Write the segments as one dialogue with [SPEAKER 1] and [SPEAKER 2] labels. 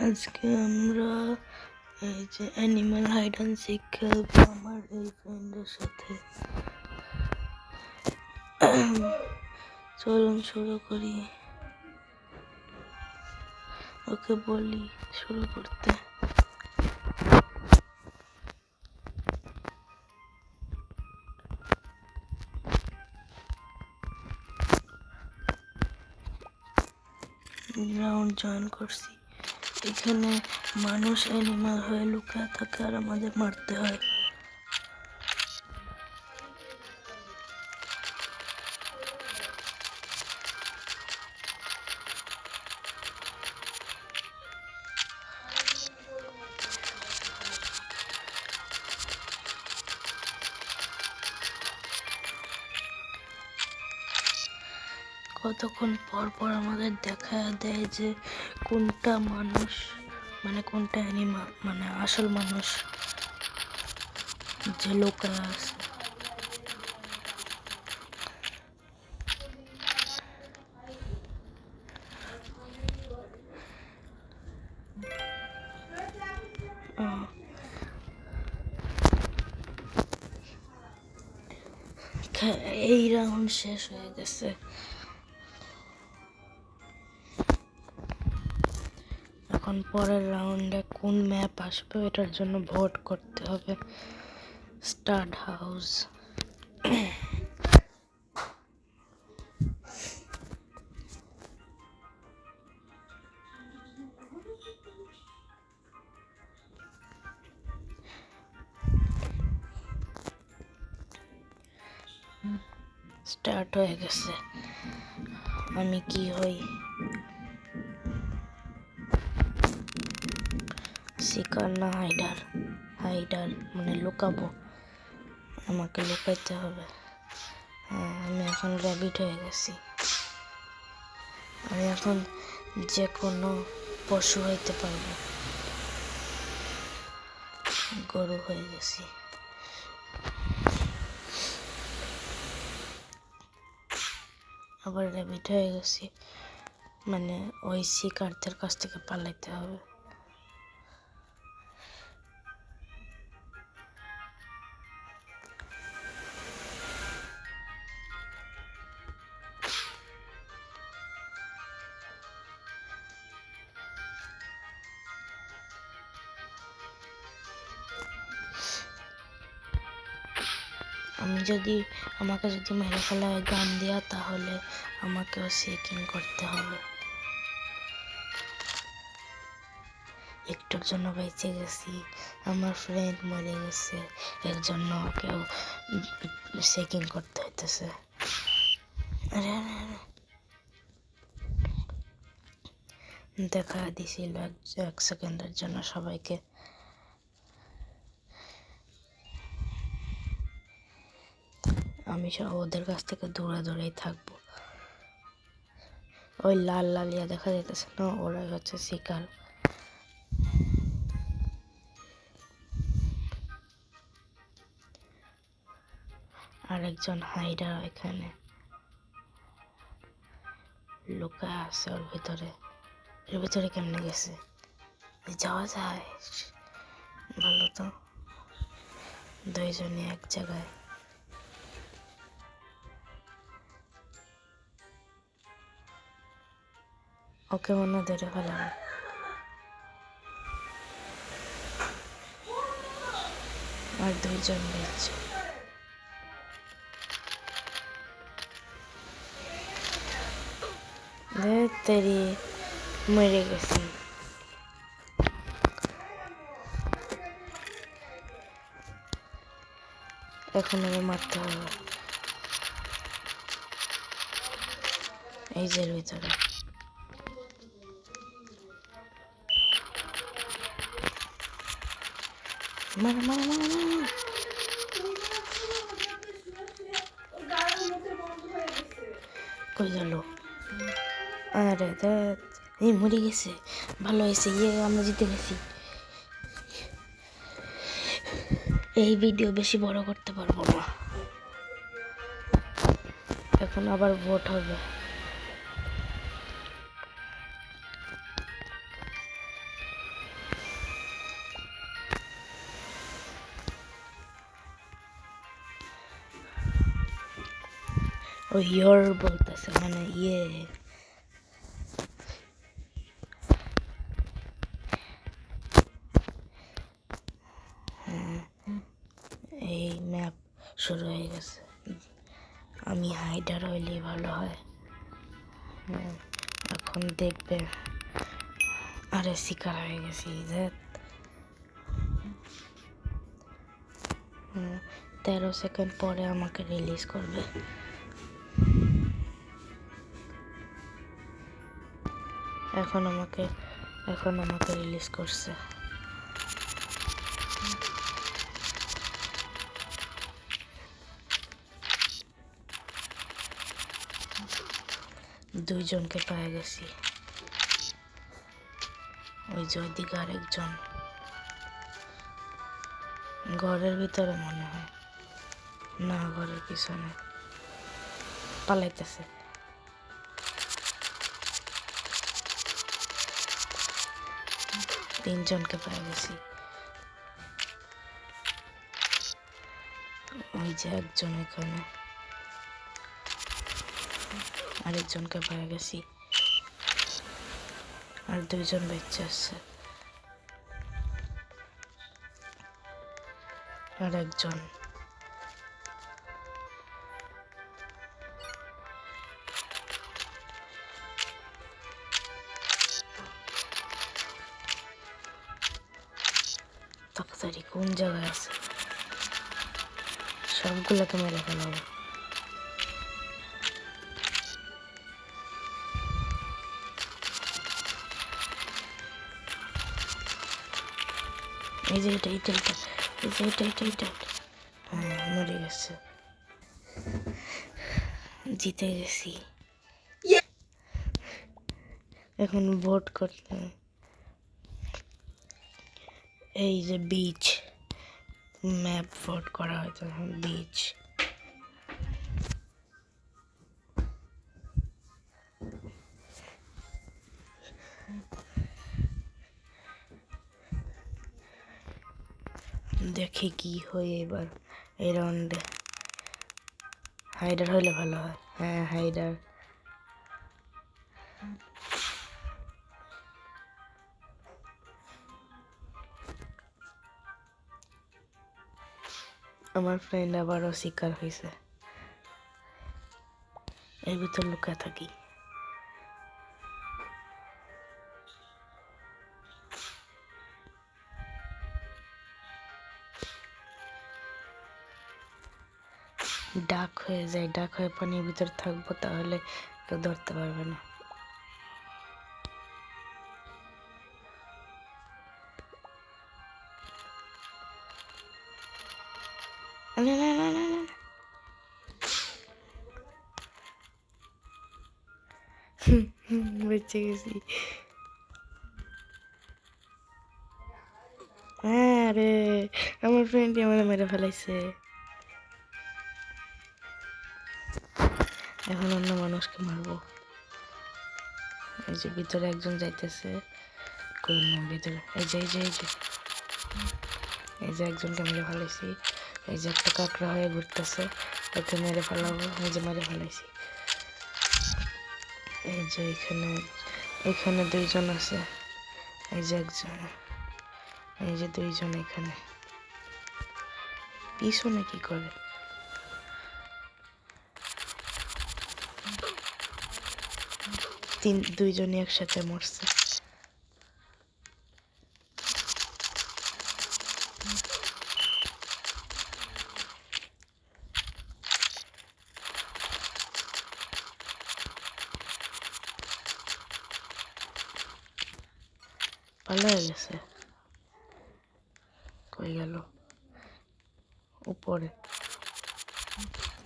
[SPEAKER 1] আজকে আমরা এই যে অ্যানিমাল হাইড অ্যান্ড সিক খেলবো আমার এই ফ্রেন্ডের সাথে। চলুন শুরু করি। ওকে বলি শুরু করতে। রাউন্ড জয়েন করছি। এখানে মানুষ অ্যানিমাল হয়ে লুকায় থাকে আর আমাদের মারতে হয়। কতক্ষণ পর পর আমাদের দেখা দেয় যে কোনটা মানুষ, মানে কোনটা অ্যানিমাল, মানে আসল মানুষ যে লুকায় আছে। এই রাউন্ড শেষ হয়ে গেছে। এখন পরের রাউন্ডে কোন ম্যাপ আসবে এটার জন্য ভোট করতে হবে। Stud house. স্টার্ট হয়ে গেছে। আমি কি হই? শিকার না হাইডার? হাইডার মানে লুকাবো, আমাকে লুকাইতে হবে। হ্যাঁ, আমি এখন র্যাবিট হয়ে গেছি। আমি এখন যে কোনো পশু হইতে পারবো। গরু হয়ে গেছি। আবার র্যাবিট হয়ে গেছি, মানে ওই শিকারদের কাছ থেকে পালাইতে হবে। আমাকে যদি মেরে ফেলা হয় গান দেওয়া, তাহলে আমাকেও চেকিং করতে হবে। একটুর জন্য বেঁচে গেছি, আমার ফ্রেন্ড মরে গেছে, এর জন্য ওকেও চেকিং করতে হইতেছে। দেখা দিছিল এক সেকেন্ডের জন্য সবাইকে। আমি ওদের কাছ থেকে দূরে দূরেই থাকবো। ওই লাল লালিয়া দেখা যাইতেছে না, ওরাই হচ্ছে শিকার। আরেকজন হাইডার এখানে লুকায় আছে ওর ভিতরে। এর ভিতরে কেমনে গেছে? যাওয়া যায়? ভালো তো, দুইজনে এক জায়গায়। ওকে মনে ধরে ফেলাম। আর দুইজন বেঁচে। তেরি মরে গেছি। এখন আমি মারতে হবে এই যে ভিতরে। মারা মারা মারা মারা। কই গেল? আরে এই মরে গেছে। ভালো হয়েছে, আমরা জিতে গেছি। এই ভিডিও বেশি বড় করতে পারবো না। এখন আবার ভোট হবে। ও ইয়োর বলতেছে মানে ইয়ে এই ম্যাপ শুরু হয়ে গেছে। আমি হাইডার হইলেই ভালো হয়। এখন দেখবে আরে শিকার হয়ে গেছি। 13 সেকেন্ড পরে আমাকে রিলিজ করবে। এখন আমাকে রিলিজ করছে। দুইজনকে পেয়ে গেছি। ওই যে ওইদিকে আরেকজন ঘরের ভিতরে মনে হয়, না ঘরের পিছনে পালাইতেছে। তিনজনকে পেয়ে গেছি। ওই যে একজন এখানে, আরেকজনকে পেয়ে গেছি। আর দুইজন বেঁচে আছে। আর একজন তাড়াতাড়ি কোন জায়গায় আছে? সবগুলোকে মেরে ফেলাবো। এই যে এটা হ্যাঁ, মরে গেছে। জিতে গেছি। এখন ভোট করতে। এই যে বিচ ম্যাপ ভোট করা হয়তো বিচ। দেখি কি হয় এবার এই রাউন্ডে। হাইডার হইলে ভালো হয়। হ্যাঁ হাইডার। আমার ফ্রেন্ড আবারও শিকার হয়েছে। এর ভিতর লুকা থাকি। ডাক হয়ে যায়, ডাক হয়ে পানির ভিতর থাকবো, তাহলে কেউ ধরতে পারবে না। বেঁচে গেছি। হ্যাঁ রে, আমার ফ্রেন্ড আমার মেরে ফেলাইছে। এখন অন্য মানুষকে মারবো। এই যে ভিতরে একজন যাইতেছে। কোন ভিতরে? এই যে একজনকে মেরে ফেলাইছি। এই যে একটা কাঁকড়া হয়ে ঘুরতেছে, ওকে মেরে ফেলাবো। এই যে মেরে ফেলাইছি। এই যে এখানে দুইজন আছে। এই যে একজন, এই যে দুইজন এখানে। পিছনে কি করে? দুইজনই একসাথে মরছে। পালায় গেছে। কই গেল? উপরে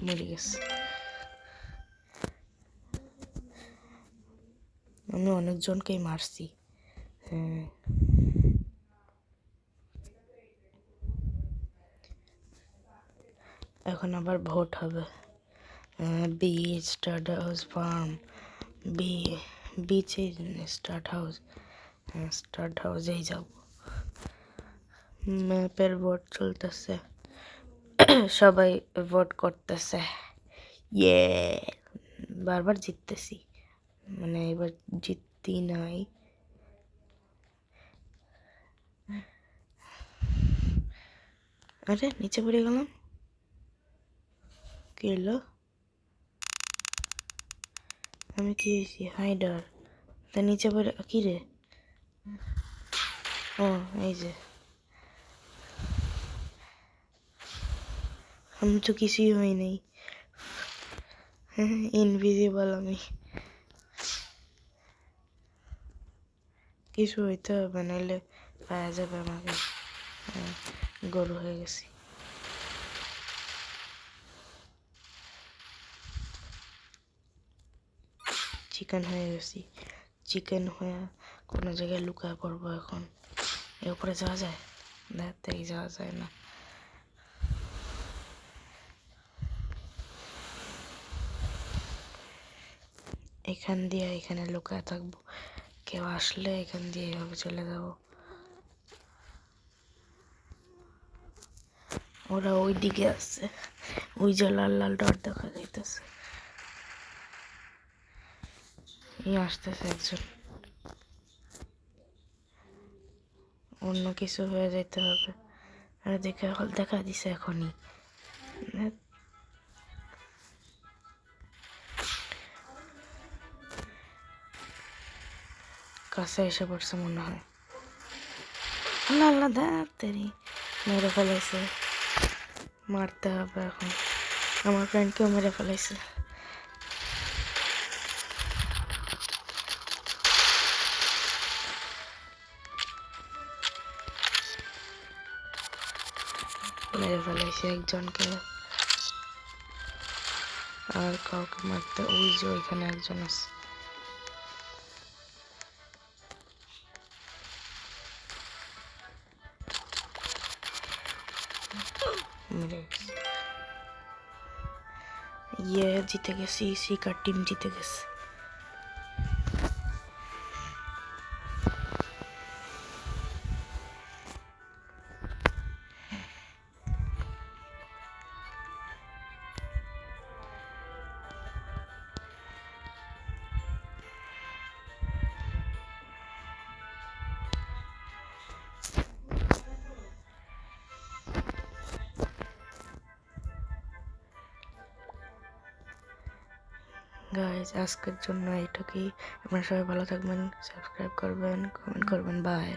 [SPEAKER 1] মরে গেছে। আমি অনেকজনকেই মারছি। হ্যাঁ, এখন আবার ভোট হবে। বিচ, স্টার্ট হাউস, ফার্ম, বিচে স্টার্ট হাউস। হ্যাঁ, স্টার্ট হাউসেই যাব। ম্যাপের ভোট চলতেছে। সবাই ভোট করতেছে। ইয়ে, বারবার জিততেছি, মানে এবার জিততি নাই। আরে নিচে পড়ে গেলাম, কি হলো? আমি কি হয়েছি? হাইডার, তা নিচে পড়ে কি রে? ও এই যে, আমি তো কিছুই হই নাই, ইনভিজিবল আমি। কিছু হইতে হবে, নাহলে পাওয়া যাবে আমাকে। গরু হয়ে গেছি। চিকেন হয়ে গেছি, চিকেন হয়ে কোনো জায়গায় লুকায় পড়বো এখন। এর উপরে যাওয়া যায়? দেখতেই যাওয়া যায় না। এখান দিয়ে এখানে লুকায় থাকবো, কেউ আসলে এখান দিয়ে এভাবে চলে যাবো। ওরা ওই দিকে আছে, ওই যে লাল লাল ডট দেখা যাইতেছে। আসতেছে একজন, অন্য কিছু হয়ে যাইতে হবে। আরে দেখা দিছে এখনই। কাছে এসে পড়ছে মনে হয়। আল্লাহ আল্লাহ, দেরি মেরে ফেলাইছে। মারতে হবে এখন, আমার ফ্রেন্ডকেও মেরে ফেলাইছে। মেরে ফেলাইছে একজনকে, আর কাউকে মারতে, ওই যে ওইখানে একজন আছে। মেরে ইয়ে জিতে গেছি, সিকার টিম জিতে গেছে। গাইজ আজকের জন্য এইটুকুই। আপনারা সবাই ভালো থাকবেন, সাবস্ক্রাইব করবেন, কমেন্ট করবেন, বাই।